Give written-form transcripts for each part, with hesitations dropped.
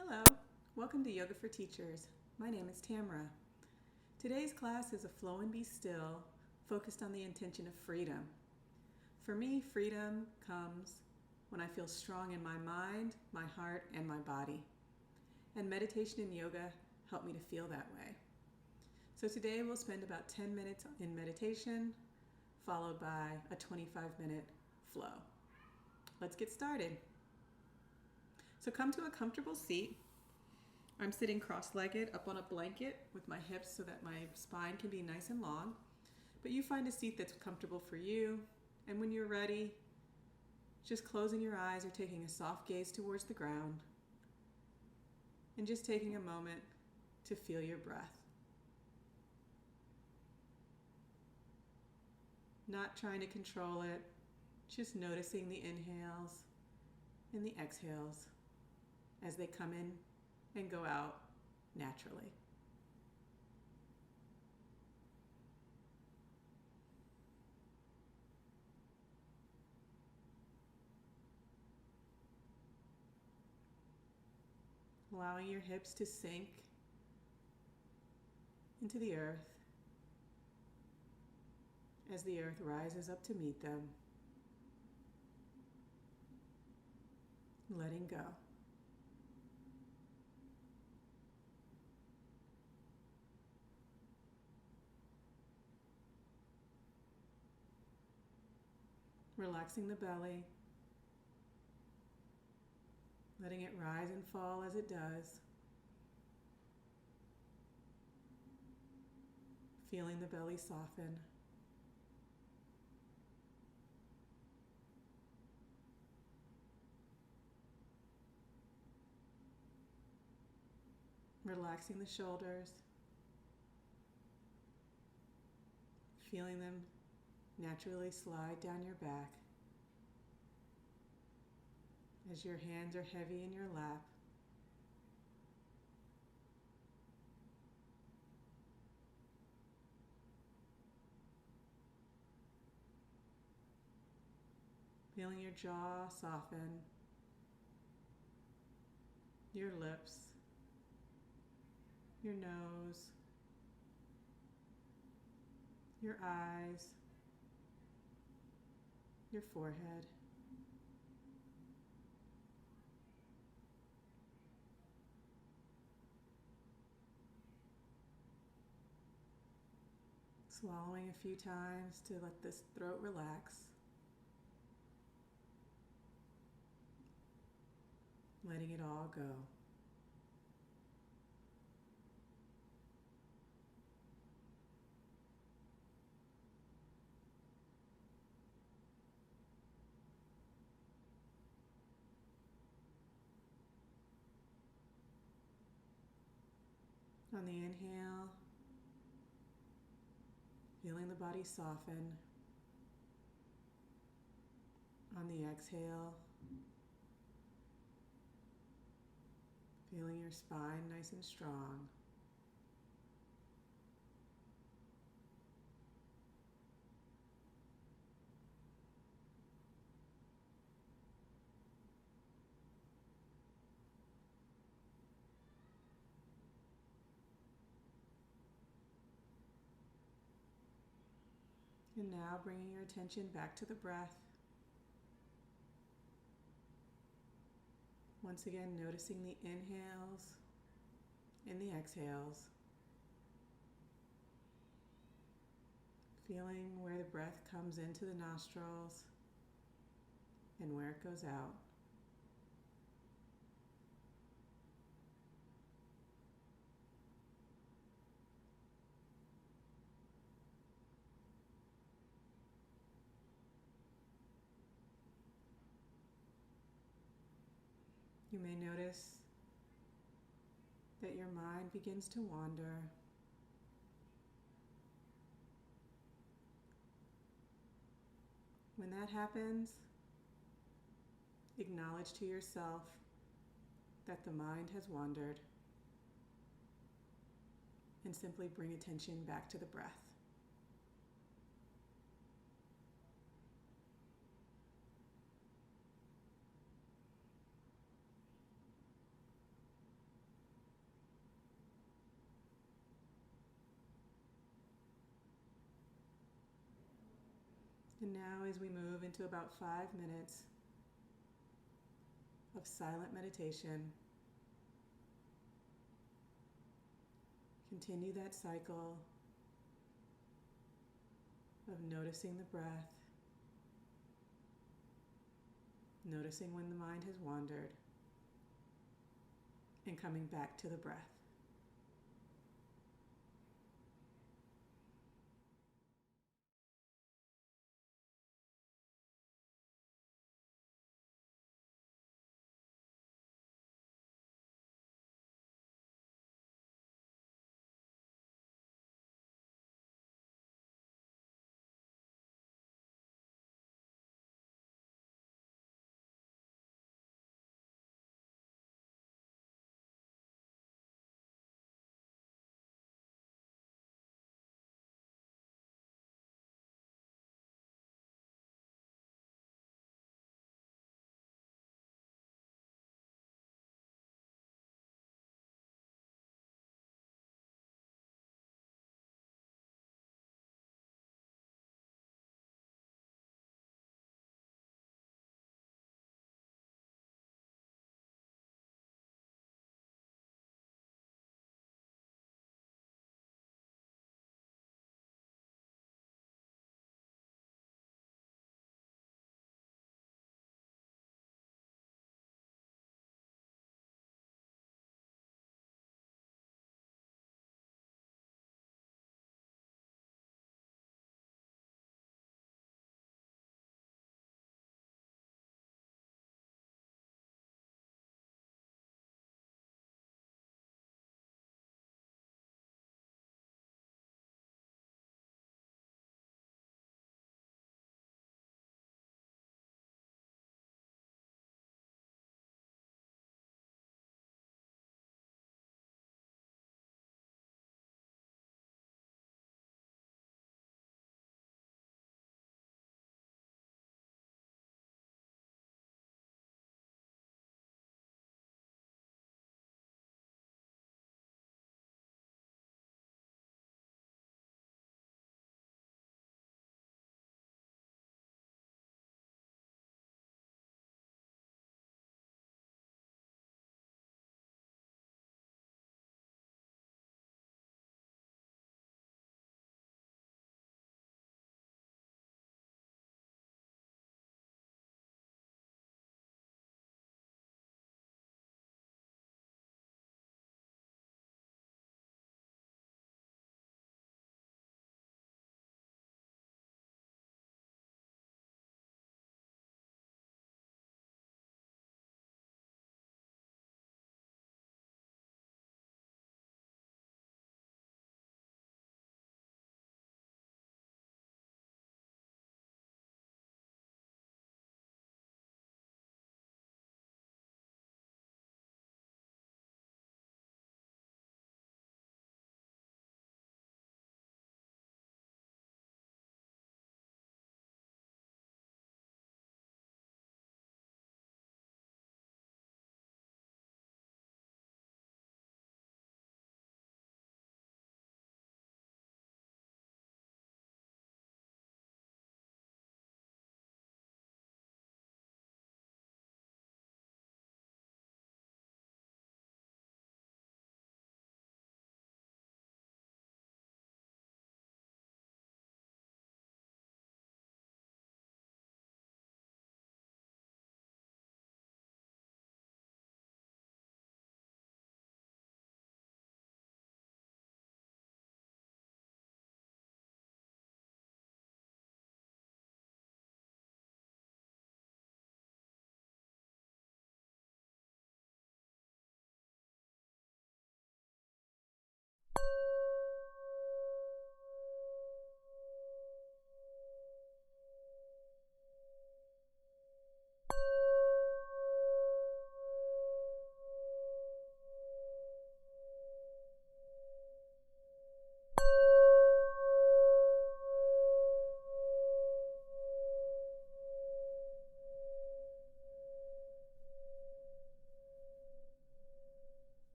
Hello, welcome to Yoga for Teachers. My name is Tamara. Today's class is a flow and be still, focused on the intention of freedom. For me, freedom comes when I feel strong in my mind, my heart, and my body. And meditation and yoga help me to feel that way. So today we'll spend about 10 minutes in meditation, followed by a 25-minute flow. Let's get started. So come to a comfortable seat. I'm sitting cross-legged up on a blanket with my hips so that my spine can be nice and long. But you find a seat that's comfortable for you. And when you're ready, just closing your eyes or taking a soft gaze towards the ground. And just taking a moment to feel your breath. Not trying to control it, just noticing the inhales and the exhales as they come in and go out naturally. Allowing your hips to sink into the earth as the earth rises up to meet them. Letting go. Relaxing the belly, letting it rise and fall as it does. Feeling the belly soften. Relaxing the shoulders, feeling them naturally slide down your back as your hands are heavy in your lap. Feeling your jaw soften, your lips, your nose, your eyes, your forehead. Swallowing a few times to let this throat relax. Letting it all go. On the inhale, feeling the body soften. On the exhale, feeling your spine nice and strong. And now bringing your attention back to the breath. Once again, noticing the inhales and the exhales. Feeling where the breath comes into the nostrils and where it goes out. You may notice that your mind begins to wander. When that happens, acknowledge to yourself that the mind has wandered and simply bring attention back to the breath. And now, as we move into about 5 minutes of silent meditation, continue that cycle of noticing the breath, noticing when the mind has wandered, and coming back to the breath.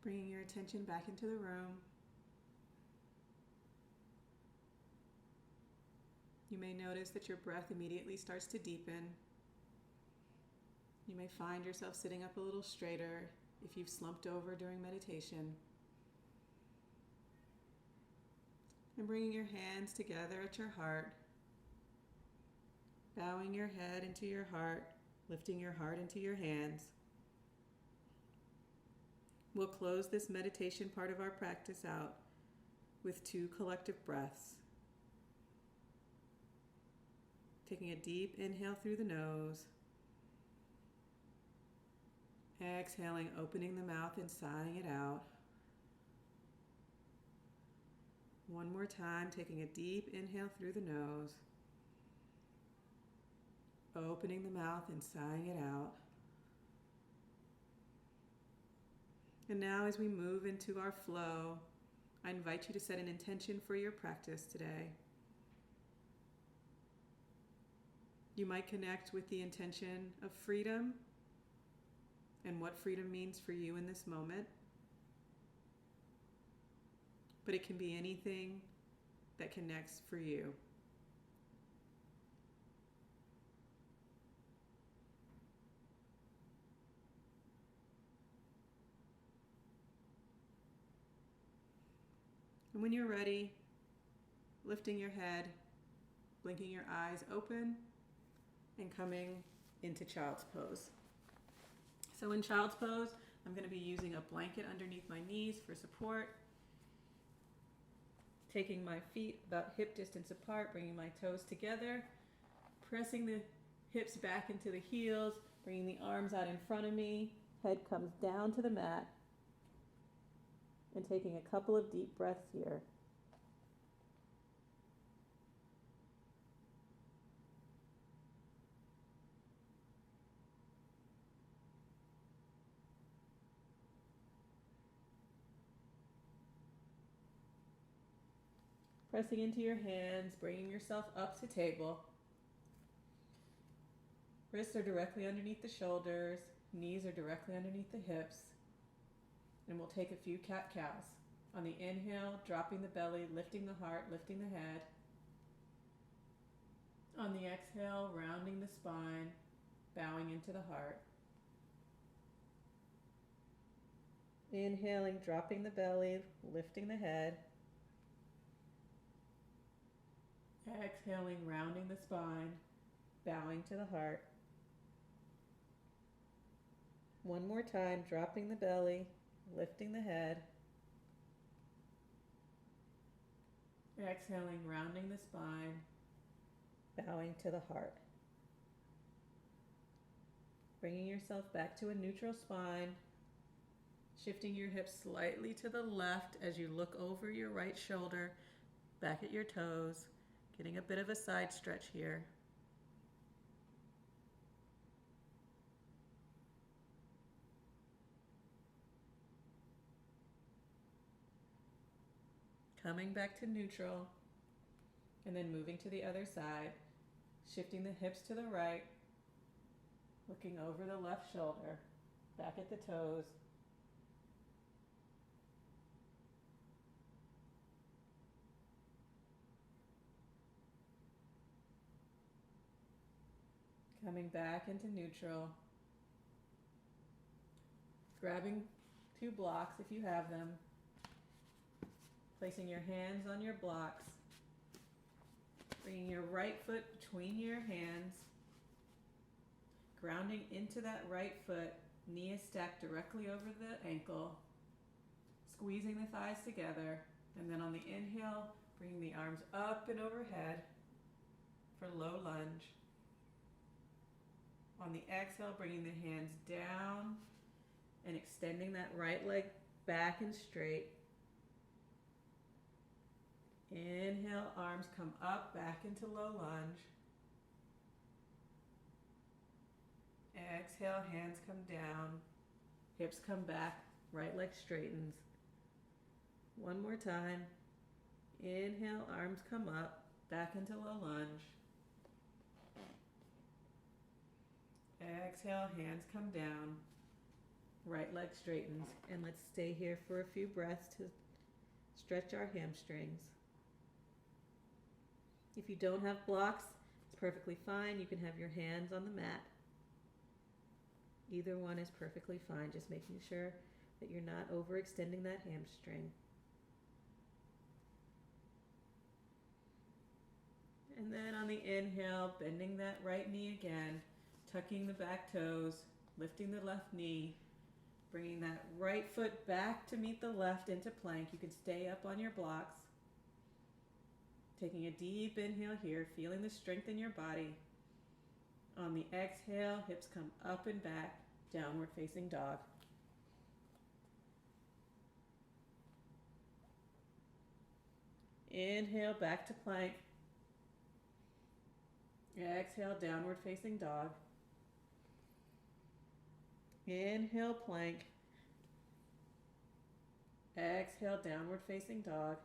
Bringing your attention back into the room. You may notice that your breath immediately starts to deepen. You may find yourself sitting up a little straighter if you've slumped over during meditation. And bringing your hands together at your heart, bowing your head into your heart, lifting your heart into your hands. We'll close this meditation part of our practice out with 2 collective breaths. Taking a deep inhale through the nose. Exhaling, opening the mouth and sighing it out. One more time, taking a deep inhale through the nose. Opening the mouth and sighing it out. And now as we move into our flow, I invite you to set an intention for your practice today. You might connect with the intention of freedom and what freedom means for you in this moment. But it can be anything that connects for you. And when you're ready, lifting your head, blinking your eyes open, and coming into child's pose. So in child's pose, I'm going to be using a blanket underneath my knees for support. Taking my feet about hip distance apart, bringing my toes together, pressing the hips back into the heels, bringing the arms out in front of me, head comes down to the mat, and taking a couple of deep breaths here. Pressing into your hands, bringing yourself up to table. Wrists are directly underneath the shoulders, knees are directly underneath the hips. And we'll take a few cat-cows. On the inhale, dropping the belly, lifting the heart, lifting the head. On the exhale, rounding the spine, bowing into the heart. Inhaling, dropping the belly, lifting the head. Exhaling, rounding the spine, bowing to the heart. One more time, dropping the belly, lifting the head. Exhaling, rounding the spine, bowing to the heart. Bringing yourself back to a neutral spine, shifting your hips slightly to the left as you look over your right shoulder, back at your toes. Getting a bit of a side stretch here. Coming back to neutral, and then moving to the other side, shifting the hips to the right, looking over the left shoulder, back at the toes. Coming back into neutral. Grabbing 2 blocks if you have them. Placing your hands on your blocks. Bringing your right foot between your hands. Grounding into that right foot. Knee is stacked directly over the ankle. Squeezing the thighs together. And then on the inhale, bringing the arms up and overhead for low lunge. On the exhale, bringing the hands down and extending that right leg back and straight. Inhale, arms come up, back into low lunge. Exhale, hands come down, hips come back, right leg straightens. One more time. Inhale, arms come up, back into low lunge. Exhale, hands come down, Right leg straightens. And let's stay here for a few breaths to stretch our hamstrings. If you don't have blocks, it's perfectly fine. You can have your hands on the mat. Either one is perfectly fine, just making sure that you're not overextending that hamstring. And then on the inhale, bending that right knee again, tucking the back toes, lifting the left knee, bringing that right foot back to meet the left into plank. You can stay up on your blocks. Taking a deep inhale here, feeling the strength in your body. On the exhale, hips come up and back, downward facing dog. Inhale, back to plank. Exhale, downward facing dog. Inhale, plank. Exhale, downward facing dog.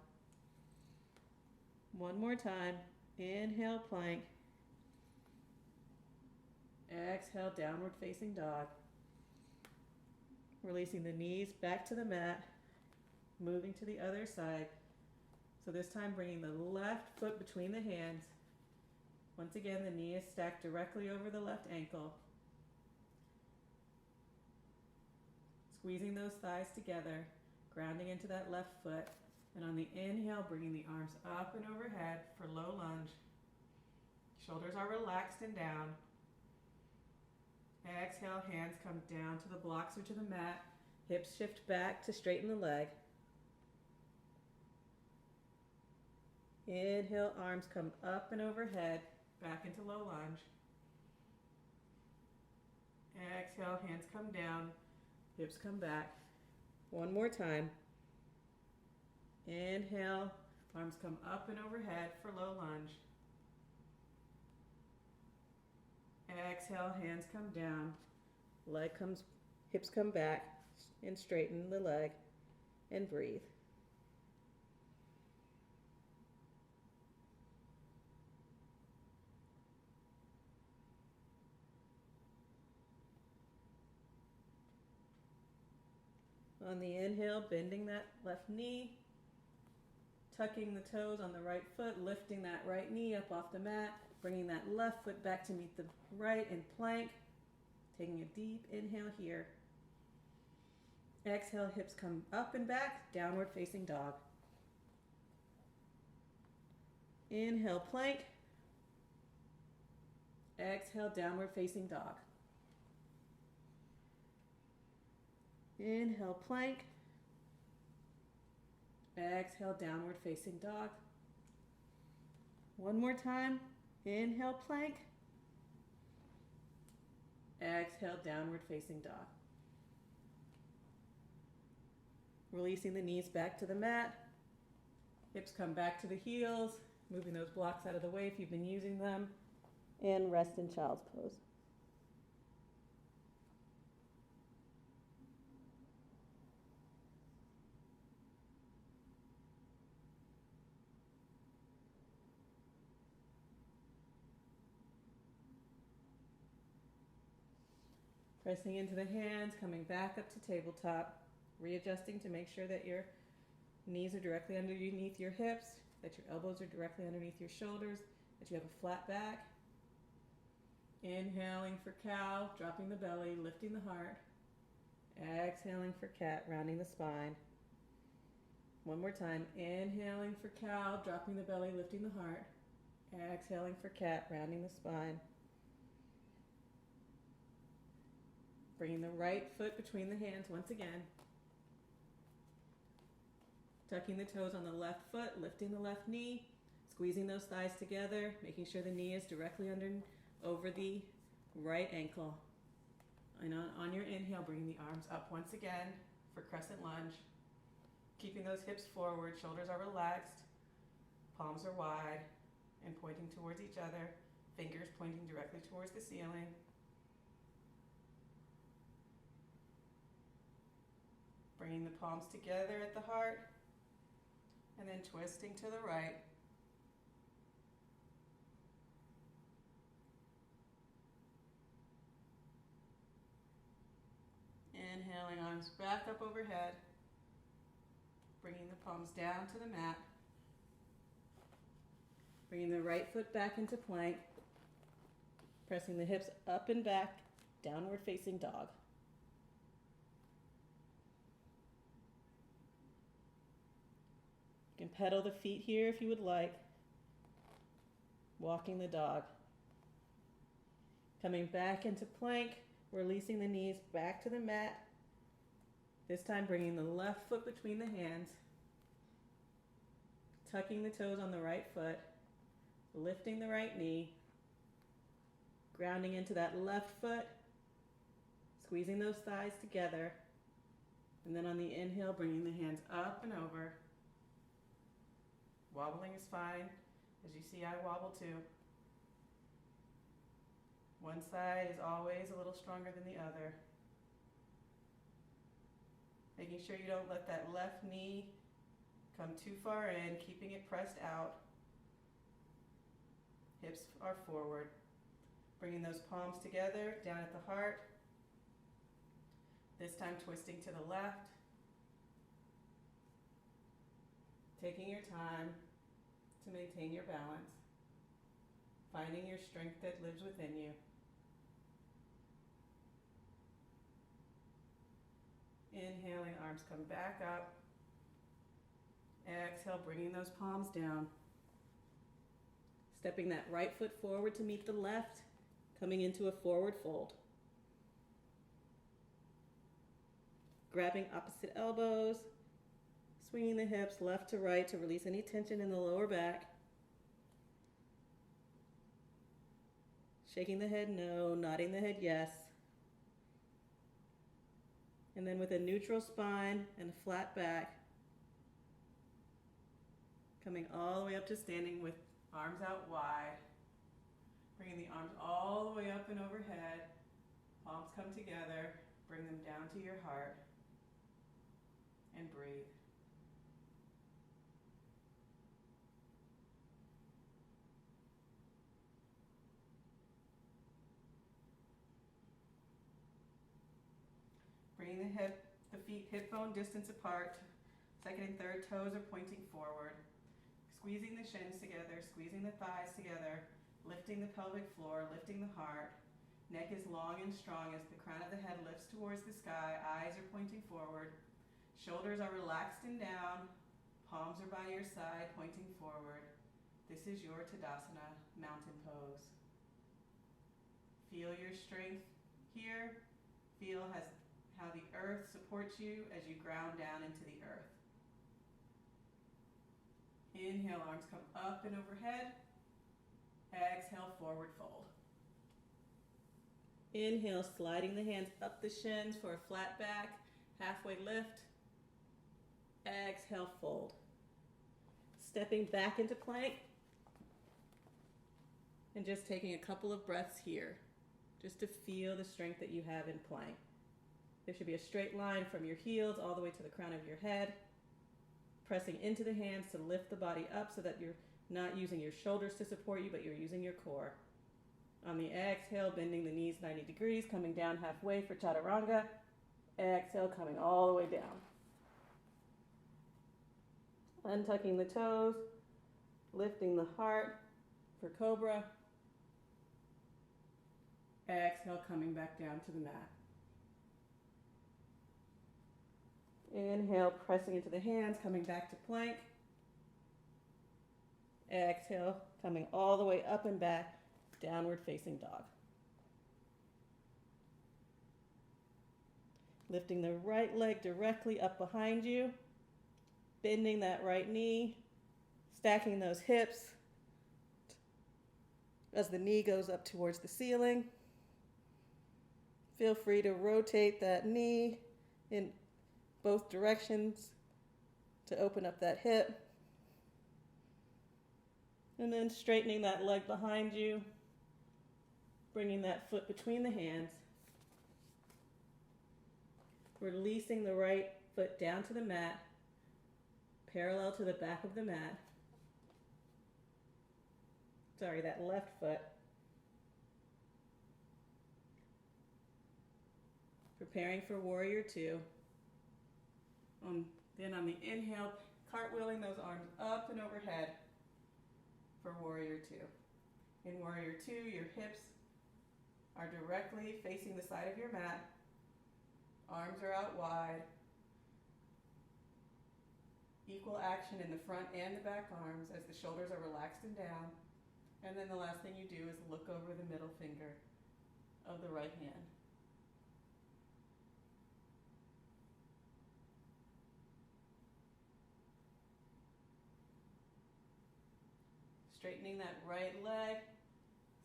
One more time. Inhale, plank. Exhale, downward facing dog. Releasing the knees back to the mat. Moving to the other side. So this time bringing the left foot between the hands. Once again, the knee is stacked directly over the left ankle. Squeezing those thighs together, grounding into that left foot. And on the inhale, bringing the arms up and overhead for low lunge. Shoulders are relaxed and down. Exhale, hands come down to the blocks or to the mat. Hips shift back to straighten the leg. Inhale, arms come up and overhead, back into low lunge. Exhale, hands come down, hips come back. One more time. Inhale, arms come up and overhead for low lunge. Exhale, hands come down, hips come back, and straighten the leg, and breathe. On the inhale, bending that left knee, tucking the toes on the right foot, lifting that right knee up off the mat, bringing that left foot back to meet the right in plank, taking a deep inhale here. Exhale, hips come up and back, downward facing dog. Inhale, plank. Exhale, downward facing dog. Inhale, plank. Exhale, downward facing dog. One more time. Inhale, plank. Exhale, downward facing dog. Releasing the knees back to the mat. Hips come back to the heels, moving those blocks out of the way if you've been using them. And rest in child's pose. Pressing into the hands, coming back up to tabletop, readjusting to make sure that your knees are directly underneath your hips, that your elbows are directly underneath your shoulders, that you have a flat back. Inhaling for cow, dropping the belly, lifting the heart. Exhaling for cat, rounding the spine. One more time. Inhaling for cow, dropping the belly, lifting the heart. Exhaling for cat, rounding the spine. Bringing the right foot between the hands once again. Tucking the toes on the left foot, lifting the left knee, squeezing those thighs together, making sure the knee is directly over the right ankle. And on your inhale, bringing the arms up once again for crescent lunge. Keeping those hips forward, shoulders are relaxed, palms are wide and pointing towards each other, fingers pointing directly towards the ceiling. Bringing the palms together at the heart, and then twisting to the right. Inhaling, arms back up overhead. Bringing the palms down to the mat. Bringing the right foot back into plank. Pressing the hips up and back, downward facing dog. You can pedal the feet here if you would like. Walking the dog. Coming back into plank, releasing the knees back to the mat. This time bringing the left foot between the hands. Tucking the toes on the right foot. Lifting the right knee. Grounding into that left foot. Squeezing those thighs together. And then on the inhale, bringing the hands up and over. Wobbling is fine. As you see, I wobble too. One side is always a little stronger than the other. Making sure you don't let that left knee come too far in, keeping it pressed out. Hips are forward. Bringing those palms together, down at the heart. This time twisting to the left. Taking your time to maintain your balance. Finding your strength that lives within you. Inhaling, arms come back up. Exhale, bringing those palms down. Stepping that right foot forward to meet the left, coming into a forward fold. Grabbing opposite elbows, swinging the hips left to right to release any tension in the lower back. Shaking the head no, nodding the head yes. And then with a neutral spine and a flat back, coming all the way up to standing with arms out wide. Bringing the arms all the way up and overhead. Palms come together. Bring them down to your heart. And breathe. Bringing the feet hip bone distance apart. Second and third toes are pointing forward. Squeezing the shins together, squeezing the thighs together, lifting the pelvic floor, lifting the heart. Neck is long and strong as the crown of the head lifts towards the sky. Eyes are pointing forward. Shoulders are relaxed and down. Palms are by your side, pointing forward. This is your Tadasana, mountain pose. Feel your strength here. Feel how the earth supports you as you ground down into the earth. Inhale, arms come up and overhead. Exhale, forward fold. Inhale, sliding the hands up the shins for a flat back, halfway lift. Exhale, fold. Stepping back into plank. And just taking a couple of breaths here, just to feel the strength that you have in plank. There should be a straight line from your heels all the way to the crown of your head. Pressing into the hands to lift the body up so that you're not using your shoulders to support you, but you're using your core. On the exhale, bending the knees 90 degrees, coming down halfway for chaturanga. Exhale, coming all the way down. Untucking the toes, lifting the heart for cobra. Exhale, coming back down to the mat. Inhale, pressing into the hands, coming back to plank. Exhale, coming all the way up and back, downward facing dog. Lifting the right leg directly up behind you, bending that right knee, stacking those hips as the knee goes up towards the ceiling. Feel free to rotate that knee in both directions to open up that hip. And then straightening that leg behind you, bringing that foot between the hands. Releasing the right foot down to the mat, parallel to the back of the mat. Sorry, that left foot. preparing for warrior two. Then on the inhale, cartwheeling those arms up and overhead for warrior two. In warrior two, your hips are directly facing the side of your mat. Arms are out wide. Equal action in the front and the back arms as the shoulders are relaxed and down. And then the last thing you do is look over the middle finger of the right hand. Straightening that right leg,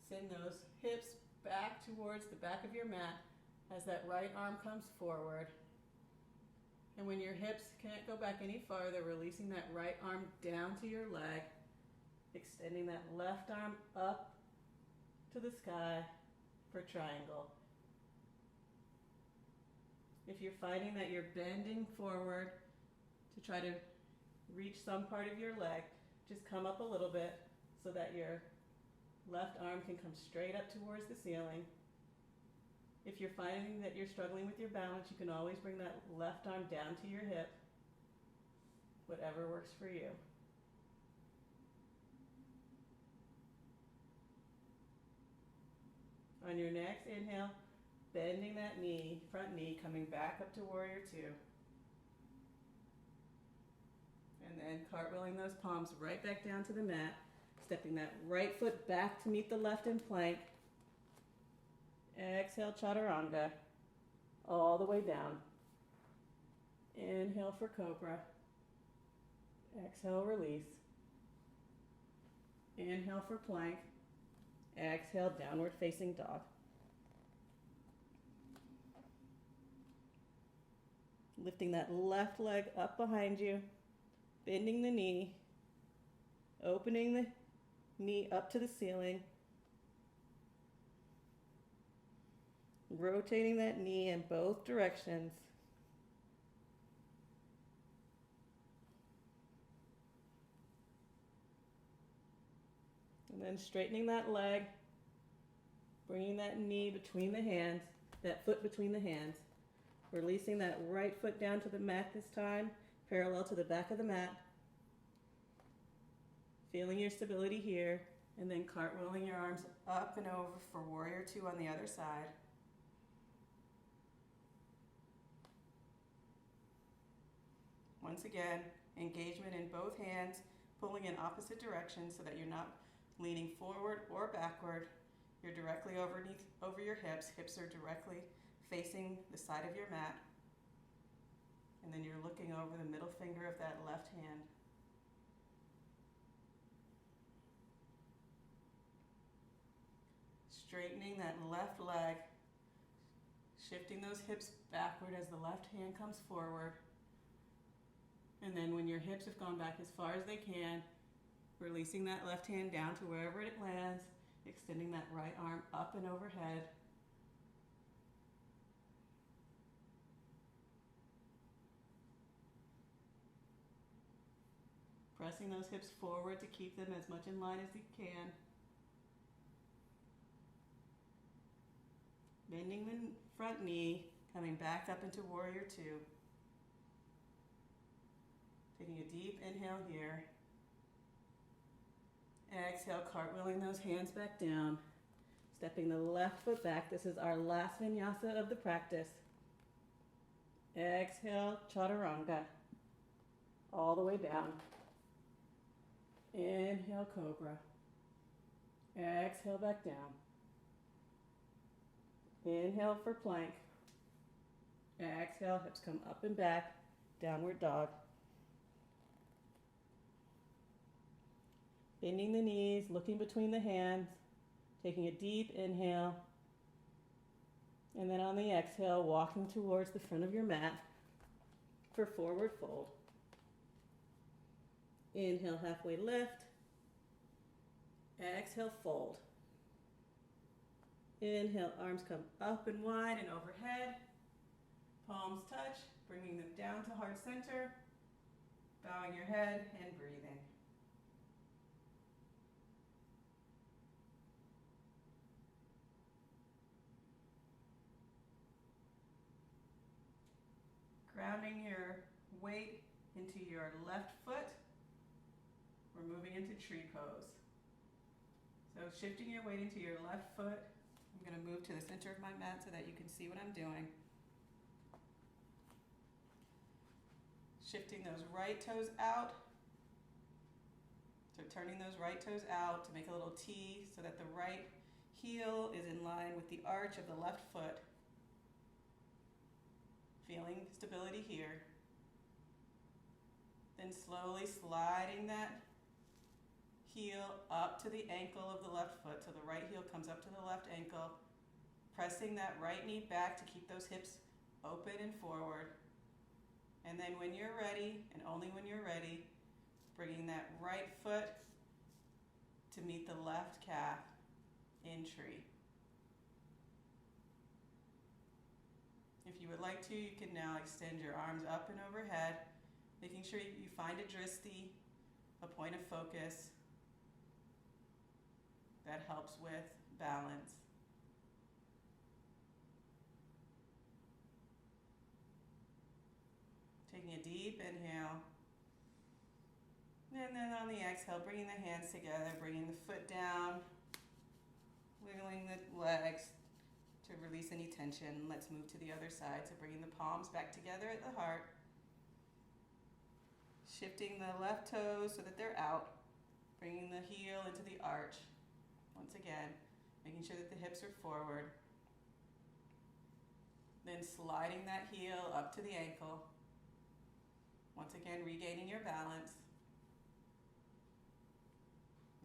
send those hips back towards the back of your mat as that right arm comes forward. And when your hips can't go back any farther, releasing that right arm down to your leg, extending that left arm up to the sky for triangle. If you're finding that you're bending forward to try to reach some part of your leg, just come up a little bit so that your left arm can come straight up towards the ceiling. If you're finding that you're struggling with your balance, you can always bring that left arm down to your hip, whatever works for you. On your next inhale, bending that knee, front knee, coming back up to warrior two. And then cartwheeling those palms right back down to the mat, stepping that right foot back to meet the left in plank. Exhale, chaturanga, all the way down. Inhale for cobra. Exhale, release. Inhale for plank. Exhale, downward facing dog. Lifting that left leg up behind you, bending the knee, opening the knee up to the ceiling, rotating that knee in both directions. And then straightening that leg, bringing that knee between the hands, that foot between the hands, releasing that right foot down to the mat this time, parallel to the back of the mat. Feeling your stability here, and then cartwheeling your arms up and over for warrior two on the other side. Once again, engagement in both hands, pulling in opposite directions so that you're not leaning forward or backward. You're directly over your hips. Hips are directly facing the side of your mat. And then you're looking over the middle finger of that left hand. Straightening that left leg, shifting those hips backward as the left hand comes forward. And then when your hips have gone back as far as they can, releasing that left hand down to wherever it lands, extending that right arm up and overhead. Pressing those hips forward to keep them as much in line as you can. Bending the front knee, coming back up into warrior two. Taking a deep inhale here. Exhale, cartwheeling those hands back down. Stepping the left foot back. This is our last vinyasa of the practice. Exhale, chaturanga. All the way down. Inhale, cobra. Exhale, back down. Inhale for plank. Exhale, hips come up and back. Downward dog. Bending the knees, looking between the hands, taking a deep inhale, and then on the exhale, walking towards the front of your mat for forward fold. Inhale, halfway lift. Exhale, fold. Inhale, arms come up and wide and overhead. Palms touch, bringing them down to heart center, bowing your head and breathing. grounding your weight into your left foot. We're moving into tree pose. So shifting your weight into your left foot. I'm going to move to the center of my mat so that you can see what I'm doing. Shifting those right toes out. So turning those right toes out to make a little T so that the right heel is in line with the arch of the left foot. Feeling stability here. Then slowly sliding that heel up to the ankle of the left foot. So the right heel comes up to the left ankle. Pressing that right knee back to keep those hips open and forward. And then when you're ready, and only when you're ready, bringing that right foot to meet the left calf in tree. If you would like to, you can now extend your arms up and overhead, making sure you find a dristi, a point of focus that helps with balance. Taking a deep inhale. And then on the exhale, bringing the hands together, bringing the foot down, wiggling the legs to release any tension. Let's move to the other side. So bringing the palms back together at the heart. Shifting the left toes so that they're out. Bringing the heel into the arch. Once again, making sure that the hips are forward. Then sliding that heel up to the ankle. Once again, regaining your balance.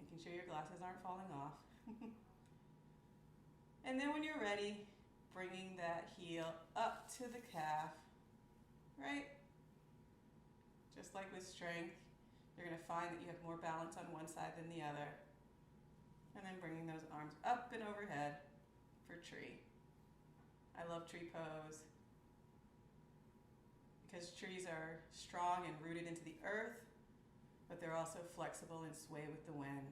Making sure your glasses aren't falling off. And then when you're ready, bringing that heel up to the calf, right? Just like with strength, you're going to find that you have more balance on one side than the other. And then bringing those arms up and overhead for tree. I love tree pose because trees are strong and rooted into the earth, but they're also flexible and sway with the wind.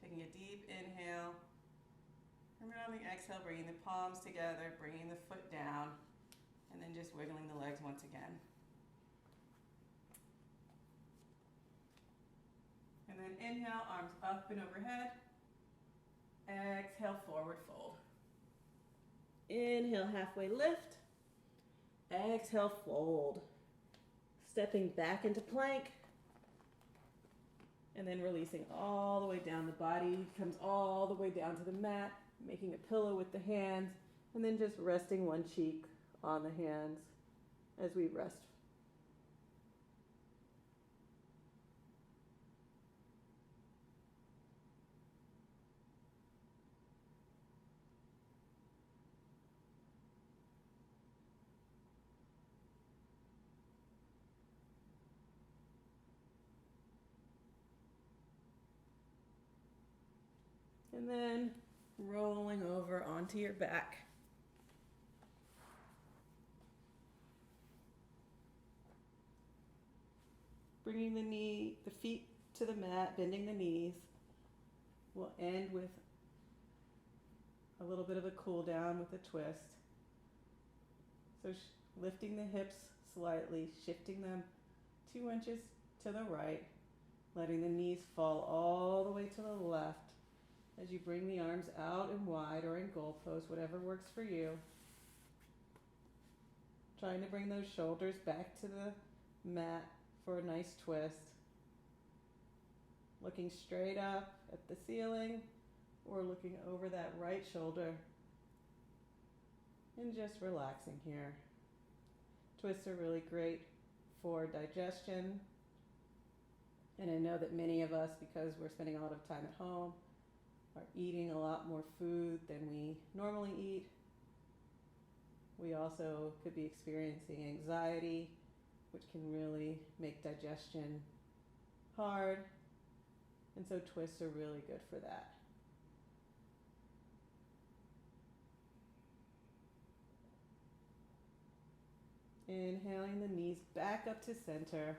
Taking a deep inhale. And then on the exhale, bringing the palms together, bringing the foot down, and then just wiggling the legs once again. And then inhale, arms up and overhead. Exhale, forward fold. Inhale, halfway lift. Exhale, fold. Stepping back into plank. And then releasing all the way down. The body comes all the way down to the mat, making a pillow with the hands, and then just resting one cheek on the hands as we rest. And then rolling over onto your back. Bringing the feet to the mat, bending the knees. We'll end with a little bit of a cool down with a twist. So lifting the hips slightly, shifting them 2 inches to the right, letting the knees fall all the way to the left. As you bring the arms out and wide or in goal pose, whatever works for you. Trying to bring those shoulders back to the mat for a nice twist. Looking straight up at the ceiling or looking over that right shoulder. And just relaxing here. Twists are really great for digestion. And I know that many of us, because we're spending a lot of time at home, are eating a lot more food than we normally eat. We also could be experiencing anxiety, which can really make digestion hard. And so twists are really good for that. Inhaling the knees back up to center.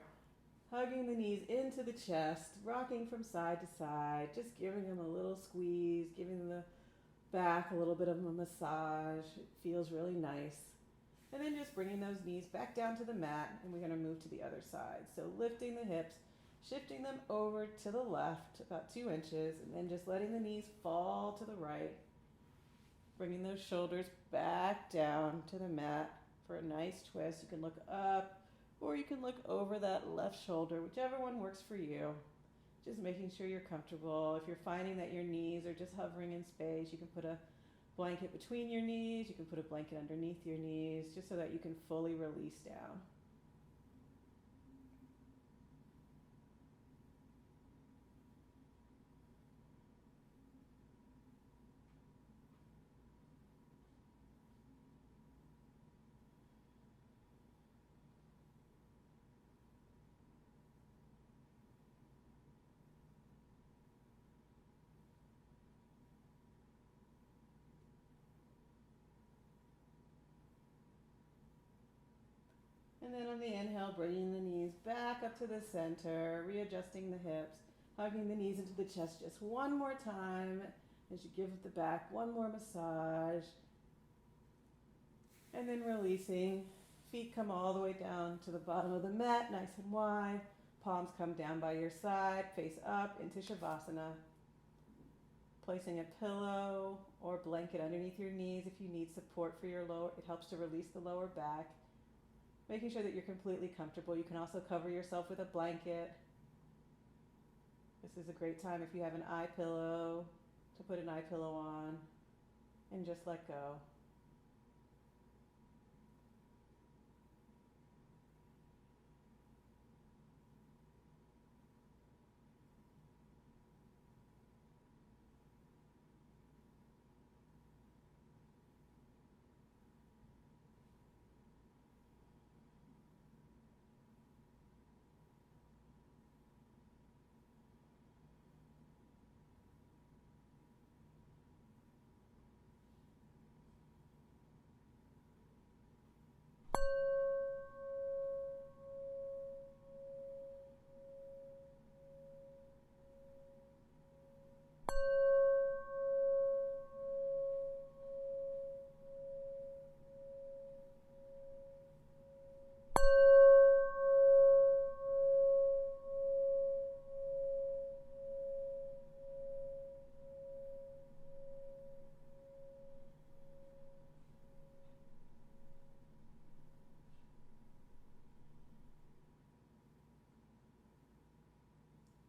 Hugging the knees into the chest, rocking from side to side, just giving them a little squeeze, giving the back, a little bit of a massage. It feels really nice. And then just bringing those knees back down to the mat, and we're going to move to the other side. So lifting the hips, shifting them over to the left about 2 inches, and then just letting the knees fall to the right. Bringing those shoulders back down to the mat for a nice twist. You can look up or you can look over that left shoulder, whichever one works for you. Just making sure you're comfortable. If you're finding that your knees are just hovering in space, you can put a blanket between your knees. You can put a blanket underneath your knees just so that you can fully release down. And then on the inhale, bringing the knees back up to the center, readjusting the hips, hugging the knees into the chest just one more time as you give the back one more massage. And then releasing. Feet come all the way down to the bottom of the mat, nice and wide. Palms come down by your side, face up into Shavasana. Placing a pillow or blanket underneath your knees if you need support for your lower. It helps to release the lower back. Making sure that you're completely comfortable. You can also cover yourself with a blanket. This is a great time if you have an eye pillow to put an eye pillow on and just let go.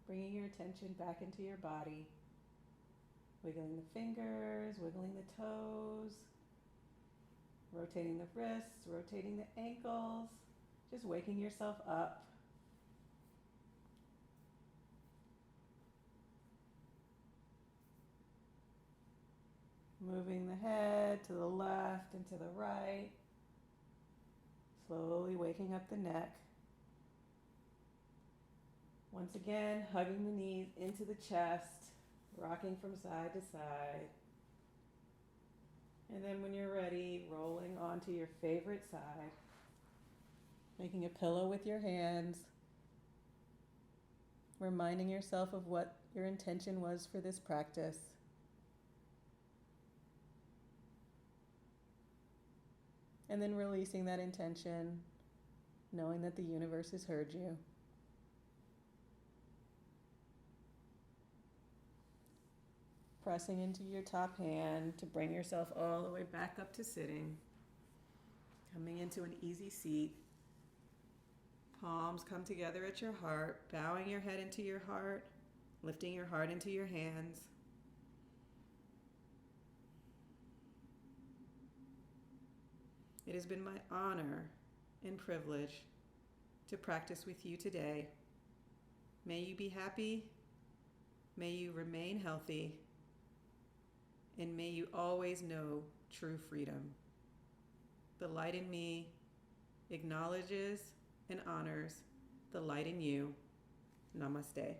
Bringing your attention back into your body. Wiggling the fingers, wiggling the toes, rotating the wrists, rotating the ankles, just waking yourself up. Moving the head to the left and to the right, slowly waking up the neck. Once again, hugging the knees into the chest, rocking from side to side. And then when you're ready, rolling onto your favorite side. Making a pillow with your hands. Reminding yourself of what your intention was for this practice. And then releasing that intention, knowing that the universe has heard you. Pressing into your top hand to bring yourself all the way back up to sitting. Coming into an easy seat. Palms come together at your heart, bowing your head into your heart, lifting your heart into your hands. It has been my honor and privilege to practice with you today. May you be happy, may you remain healthy, and may you always know true freedom. The light in me acknowledges and honors the light in you. Namaste.